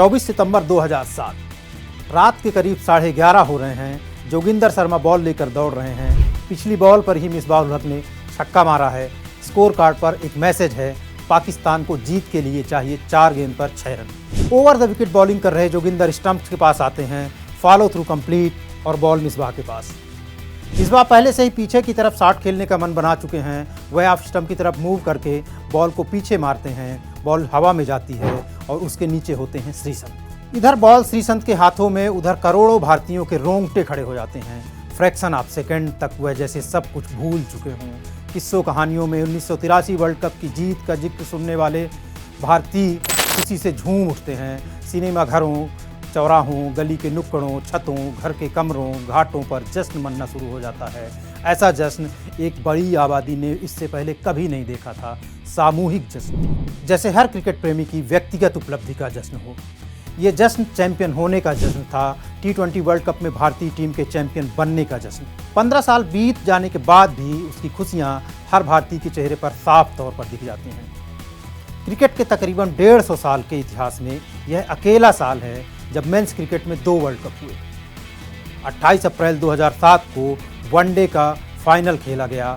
24 सितंबर 2007 रात के करीब 11:30 हो रहे हैं। जोगिंदर शर्मा बॉल लेकर दौड़ रहे हैं। पिछली बॉल पर ही मिसबाह उल हक ने छक्का मारा है। स्कोर कार्ड पर एक मैसेज है, पाकिस्तान को जीत के लिए चाहिए 4 गेंद पर 6 run. Over the wicket bowling कर रहे जोगिंदर स्टंप्स के पास आते हैं, फॉलो थ्रू कंप्लीट और बॉल मिसबाह के पास। मिसबाह पहले से ही पीछे की तरफ शॉट खेलने का मन बना चुके हैं। वह ऑफ स्टंप की तरफ मूव करके बॉल को पीछे मारते हैं। बॉल हवा में जाती है और उसके नीचे होते हैं श्रीसंत। इधर बॉल श्रीसंत के हाथों में, उधर करोड़ों भारतीयों के रोंगटे खड़े हो जाते हैं। फ्रैक्शन ऑफ सेकेंड तक वह जैसे सब कुछ भूल चुके हों। किस्सों कहानियों में 1983 वर्ल्ड कप की जीत का जिक्र सुनने वाले भारतीय खुशी से झूम उठते हैं। सिनेमा घरों, चौराहों, गली के नुक्कड़ों, छतों, घर के कमरों, घाटों पर जश्न मनना शुरू हो जाता है। ऐसा जश्न एक बड़ी आबादी ने इससे पहले कभी नहीं देखा था। सामूहिक जश्न, जैसे हर क्रिकेट प्रेमी की व्यक्तिगत उपलब्धि का जश्न हो। ये जश्न चैंपियन होने का जश्न था। T20 वर्ल्ड कप में भारतीय टीम के चैंपियन बनने का जश्न। 15 साल बीत जाने के बाद भी उसकी खुशियां हर भारतीय के चेहरे पर साफ तौर पर दिख जाती हैं। क्रिकेट के तकरीबन 150 साल के इतिहास में यह अकेला साल है जब मेंस क्रिकेट में 2 वर्ल्ड कप हुए। 28 अप्रैल 2007 को वनडे का फाइनल खेला गया।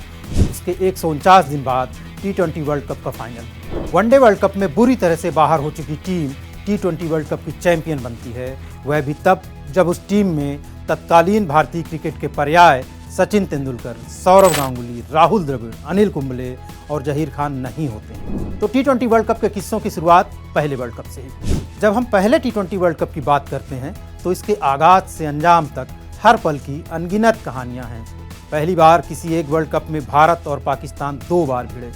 उसके 149 दिन बाद T20 वर्ल्ड कप का फाइनल। वनडे वर्ल्ड कप में बुरी तरह से बाहर हो चुकी टीम T20 वर्ल्ड कप की चैंपियन बनती है। वह भी तब जब उस टीम में तत्कालीन भारतीय क्रिकेट के पर्याय सचिन तेंदुलकर, सौरव गांगुली, राहुल द्रविड़, अनिल कुंबले और जहीर खान नहीं होते हैं। तो T20 वर्ल्ड कप के किस्सों की शुरुआत पहले वर्ल्ड कप से ही। जब हम पहले T20 वर्ल्ड कप की बात करते हैं तो इसके आगाज से अंजाम तक हर पल की अनगिनत कहानियां हैं। पहली बार किसी एक वर्ल्ड कप में भारत और पाकिस्तान 2 बार भिड़े।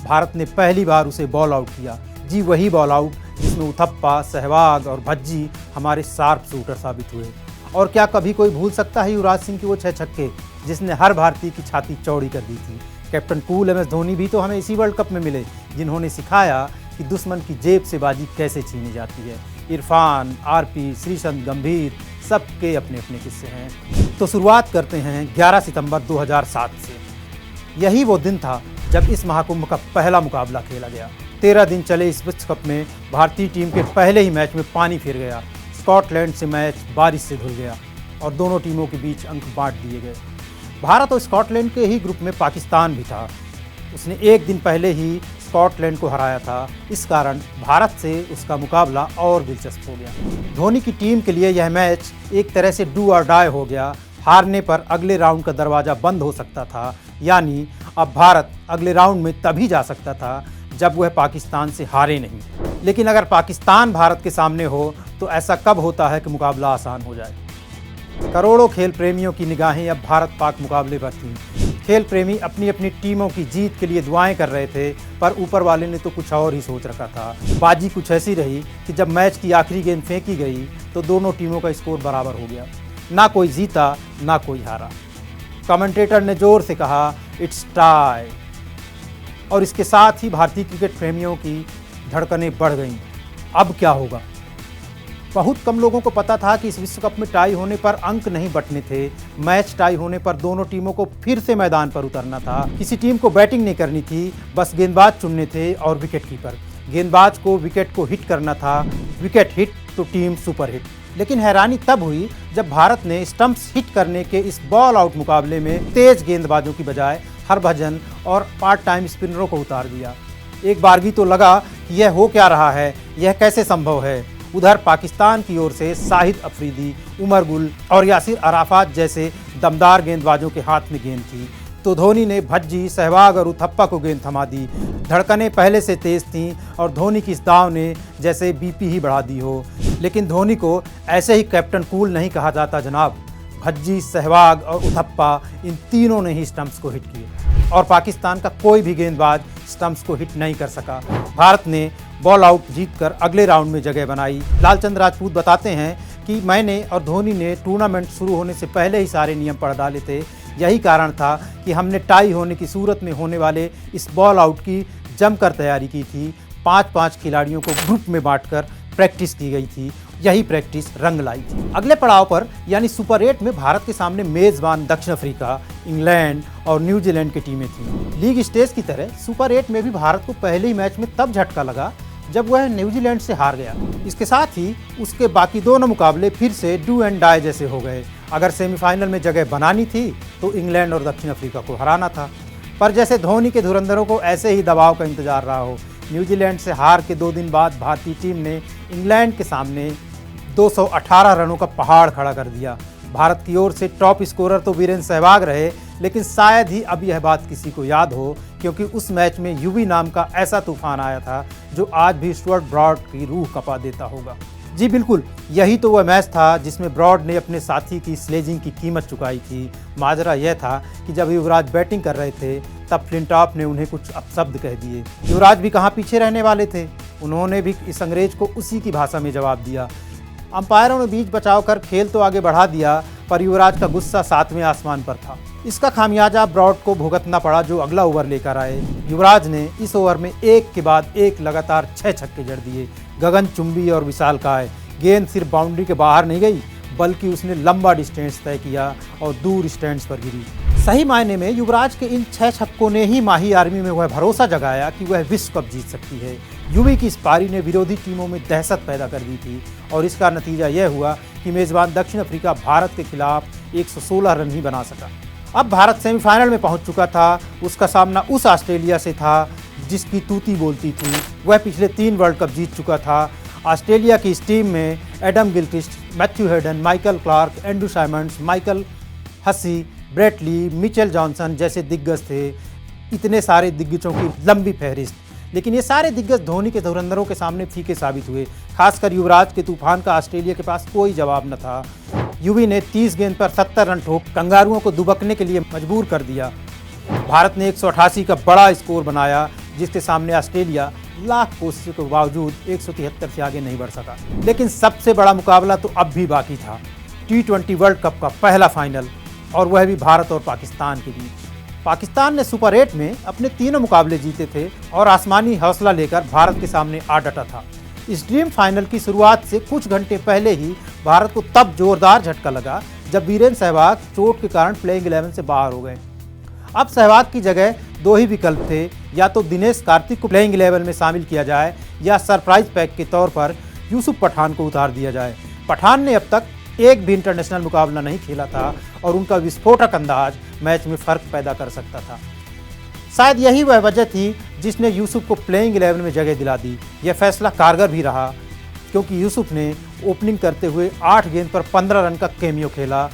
भारत ने पहली बार उसे बॉल आउट किया। जी वही बॉल आउट जिसमें उथप्पा, सहवाग और भज्जी हमारे शार्प शूटर साबित हुए। और क्या कभी कोई भूल सकता है युवराज सिंह के वो 6 छक्के जिसने हर भारतीय की छाती चौड़ी कर दी थी। कैप्टन कूल MS धोनी भी तो हमें इसी वर्ल्ड कप में मिले, जिन्होंने सिखाया कि दुश्मन की जेब से बाजी कैसे छीनी जाती है। इरफान, RP, श्रीसंत, गंभीर, सबके अपने अपने किस्से हैं। तो शुरुआत करते हैं 11 सितंबर 2007 से। यही वो दिन था जब इस महाकुंभ का पहला मुकाबला खेला गया। 13 दिन चले इस विश्व कप में भारतीय टीम के पहले ही मैच में पानी फिर गया। स्कॉटलैंड से मैच बारिश से धुल गया और दोनों टीमों के बीच अंक बांट दिए गए। भारत और स्कॉटलैंड के ही ग्रुप में पाकिस्तान भी था। उसने एक दिन पहले ही स्कॉटलैंड को हराया था। इस कारण भारत से उसका मुकाबला और दिलचस्प हो गया। धोनी की टीम के लिए यह मैच एक तरह से डू और डाई हो गया। हारने पर अगले राउंड का दरवाज़ा बंद हो सकता था, यानी अब भारत अगले राउंड में तभी जा सकता था जब वह पाकिस्तान से हारे नहीं। लेकिन अगर पाकिस्तान भारत के सामने हो तो ऐसा कब होता है कि मुकाबला आसान हो जाए। करोड़ों खेल प्रेमियों की निगाहें अब भारत पाक मुकाबले पर थीं। खेल प्रेमी अपनी अपनी टीमों की जीत के लिए दुआएं कर रहे थे, पर ऊपर वाले ने तो कुछ और ही सोच रखा था। बाजी कुछ ऐसी रही कि जब मैच की आखिरी गेंद फेंकी गई तो दोनों टीमों का स्कोर बराबर हो गया। ना कोई जीता ना कोई हारा। कमेंटेटर ने जोर से कहा, इट्स टाई। और इसके साथ ही भारतीय क्रिकेट प्रेमियों की धड़कनें बढ़ गईं। अब क्या होगा? बहुत कम लोगों को पता था कि इस विश्व कप में टाई होने पर अंक नहीं बंटने थे। मैच टाई होने पर दोनों टीमों को फिर से मैदान पर उतरना था। किसी टीम को बैटिंग नहीं करनी थी, बस गेंदबाज चुनने थे और विकेट कीपर। गेंदबाज को विकेट को हिट करना था। विकेट हिट तो टीम सुपर हिट। लेकिन हैरानी तब हुई जब भारत ने स्टंप्स हिट करने के इस बॉल आउट मुकाबले में तेज गेंदबाजों की बजाय हरभजन और पार्ट टाइम स्पिनरों को उतार दिया। एक बारगी तो लगा कि यह हो क्या रहा है, यह कैसे संभव है। उधर पाकिस्तान की ओर से शाहिद अफरीदी, उमर गुल और यासिर अराफात जैसे दमदार गेंदबाजों के हाथ में गेंद थी, तो धोनी ने भज्जी, सहवाग और उथप्पा को गेंद थमा दी। धड़कनें पहले से तेज थीं और धोनी की इस दाव ने जैसे BP ही बढ़ा दी हो। लेकिन धोनी को ऐसे ही कैप्टन कूल नहीं कहा जाता जनाब। भज्जी, सहवाग और उथप्पा, इन तीनों ने ही स्टंप्स को हिट किए और पाकिस्तान का कोई भी गेंदबाज स्टंप्स को हिट नहीं कर सका। भारत ने बॉल आउट जीतकर अगले राउंड में जगह बनाई। लालचंद राजपूत बताते हैं कि मैंने और धोनी ने टूर्नामेंट शुरू होने से पहले ही सारे नियम पढ़ डाले थे। यही कारण था कि हमने टाई होने की सूरत में होने वाले इस बॉल आउट की जमकर तैयारी की थी। 5-5 खिलाड़ियों को ग्रुप में बांटकर प्रैक्टिस की गई थी। यही प्रैक्टिस रंग लाई थी। अगले पड़ाव पर यानी सुपर 8 में भारत के सामने मेजबान दक्षिण अफ्रीका, इंग्लैंड और न्यूजीलैंड की टीमें थीं। लीग स्टेज की तरह सुपर 8 में भी भारत को पहले ही मैच में तब झटका लगा जब वह न्यूजीलैंड से हार गया। इसके साथ ही उसके बाकी दोनों मुकाबले फिर से डू एंड डाई जैसे हो गए। अगर सेमीफाइनल में जगह बनानी थी तो इंग्लैंड और दक्षिण अफ्रीका को हराना था, पर जैसे धोनी के धुरंधरों को ऐसे ही दबाव का इंतजार रहा हो। न्यूजीलैंड से हार के 2 दिन बाद भारतीय टीम ने इंग्लैंड के सामने 218 रनों का पहाड़ खड़ा कर दिया। भारत की ओर से टॉप स्कोरर तो वीरेंद्र सहवाग रहे, लेकिन शायद ही अब यह बात किसी को याद हो, क्योंकि उस मैच में युवी नाम का ऐसा तूफान आया था जो आज भी स्टुअर्ट ब्रॉड की रूह कपा देता होगा। जी बिल्कुल, यही तो वह मैच था जिसमें ब्रॉड ने अपने साथी की स्लेजिंग की कीमत चुकाई थी। माजरा यह था कि जब युवराज बैटिंग कर रहे थे तब फ्लिंटॉफ ने उन्हें कुछ अपशब्द कह दिए। युवराज भी कहाँ पीछे रहने वाले थे, उन्होंने भी इस अंग्रेज को उसी की भाषा में जवाब दिया। अंपायरों ने बीच बचाव कर खेल तो आगे बढ़ा दिया, पर युवराज का गुस्सा 7वें आसमान पर था। इसका खामियाजा ब्रॉड को भुगतना पड़ा, जो अगला ओवर लेकर आए। युवराज ने इस ओवर में एक के बाद एक लगातार 6 छक्के जड़ दिए। गगनचुंबी और विशालकाय गेंद सिर्फ बाउंड्री के बाहर नहीं गई, बल्कि उसने लंबा डिस्टेंस तय किया और दूर स्टैंड्स पर गिरी। सही मायने में युवराज के इन 6 छक्कों ने ही माही आर्मी में वह भरोसा जगाया कि वह विश्व कप जीत सकती है। युवी की इस पारी ने विरोधी टीमों में दहशत पैदा कर दी थी, और इसका नतीजा यह हुआ कि मेजबान दक्षिण अफ्रीका भारत के खिलाफ 116 रन ही बना सका। अब भारत सेमीफाइनल में पहुंच चुका था। उसका सामना उस ऑस्ट्रेलिया से था जिसकी तूती बोलती थी। वह पिछले 3 वर्ल्ड कप जीत चुका था। ऑस्ट्रेलिया की इस टीम में Adam Gilchrist, Matthew Hayden, Michael Clarke, Andrew Symonds, Michael Hussey, Brett Lee, Mitchell Johnson जैसे दिग्गज थे। इतने सारे दिग्गजों की लंबी फहरिस्त, लेकिन ये सारे दिग्गज धोनी के धुरंधरों के सामने फीके साबित हुए। खासकर युवराज के तूफान का ऑस्ट्रेलिया के पास कोई जवाब न था। युवी ने 30 गेंद पर 70 रन ठोक कंगारुओं को दुबकने के लिए मजबूर कर दिया। भारत ने 188 का बड़ा स्कोर बनाया, जिसके सामने ऑस्ट्रेलिया लाख कोशिशों के बावजूद 173 से आगे नहीं बढ़ सका। लेकिन सबसे बड़ा मुकाबला तो अब भी बाकी था, T20 वर्ल्ड कप का पहला फाइनल, और वह भी भारत और पाकिस्तान के बीच। पाकिस्तान ने सुपर 8 में अपने तीनों मुकाबले जीते थे और आसमानी हौसला लेकर भारत के सामने आ डटा था। इस ड्रीम फाइनल की शुरुआत से कुछ घंटे पहले ही भारत को तब जोरदार झटका लगा जब वीरेंद्र सहवाग चोट के कारण प्लेइंग 11 से बाहर हो गए। अब सहवाग की जगह 2 ही विकल्प थे, या तो दिनेश कार्तिक को प्लेइंग 11 में शामिल किया जाए, या सरप्राइज पैक के तौर पर यूसुफ पठान को उतार दिया जाए। पठान ने अब तक एक भी इंटरनेशनल मुकाबला नहीं खेला था, और उनका विस्फोटक अंदाज मैच में फर्क पैदा कर सकता था। शायद यही वह वजह थी जिसने यूसुफ को प्लेइंग 11 में जगह दिला दी। यह फैसला कारगर भी रहा, क्योंकि यूसुफ ने ओपनिंग करते हुए 8 गेंद पर 15 रन का कैमियो खेला।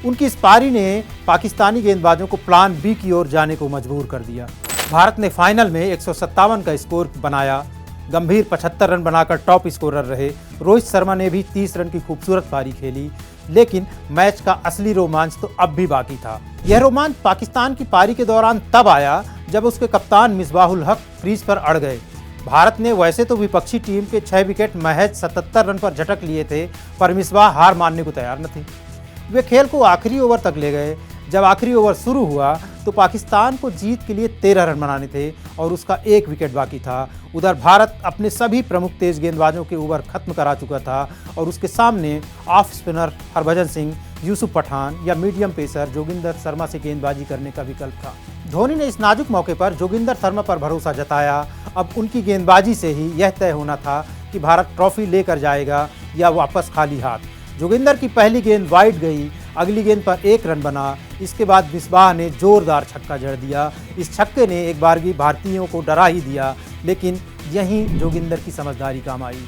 उनकी इस पारी ने पाकिस्तानी गेंदबाजों को प्लान बी की ओर जाने को मजबूर कर दिया। भारत ने फाइनल में 157 का स्कोर बनाया। गंभीर 75 रन बनाकर टॉप स्कोरर रहे। रोहित शर्मा ने भी 30 रन की खूबसूरत पारी खेली, लेकिन मैच का असली रोमांच तो अब भी बाकी था। यह रोमांच पाकिस्तान की पारी के दौरान तब आया जब उसके कप्तान मिसबाहुल हक क्रीज पर अड़ गए। भारत ने वैसे तो विपक्षी टीम के 6 विकेट महज 77 रन पर झटक लिए थे, पर मिसबाह हार मानने को तैयार न थे। वे खेल को आखिरी ओवर तक ले गए। जब आखिरी ओवर शुरू हुआ तो पाकिस्तान को जीत के लिए 13 रन बनाने थे और उसका 1 विकेट बाकी था। उधर भारत अपने सभी प्रमुख तेज गेंदबाजों के ओवर खत्म करा चुका था और उसके सामने ऑफ स्पिनर हरभजन सिंह, यूसुफ पठान या मीडियम पेसर जोगिंदर शर्मा से गेंदबाजी करने का विकल्प था। धोनी ने इस नाजुक मौके पर जोगिंदर शर्मा पर भरोसा जताया। अब उनकी गेंदबाजी से ही यह तय होना था कि भारत ट्रॉफी लेकर जाएगा या वापस खाली हाथ। जोगिंदर की पहली गेंद वाइड गई, अगली गेंद पर 1 रन बना। इसके बाद मिसबाह ने जोरदार छक्का जड़ दिया। इस छक्के ने एक बारगी भारतीयों को डरा ही दिया, लेकिन यहीं जोगिंदर की समझदारी काम आई।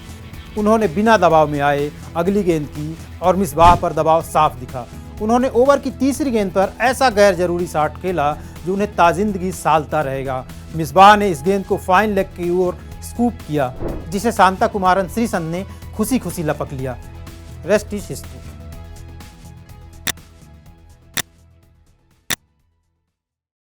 उन्होंने बिना दबाव में आए अगली गेंद की और मिसबाह पर दबाव साफ दिखा। उन्होंने ओवर की तीसरी गेंद पर ऐसा गैर जरूरी शॉट खेला जो उन्हें ताजिंदगी सालता रहेगा। मिसबाह ने इस गेंद को फाइन लेग की ओर स्कूप किया, जिसे शांता कुमारन श्रीसंत ने खुशी खुशी लपक लिया। Rest is history.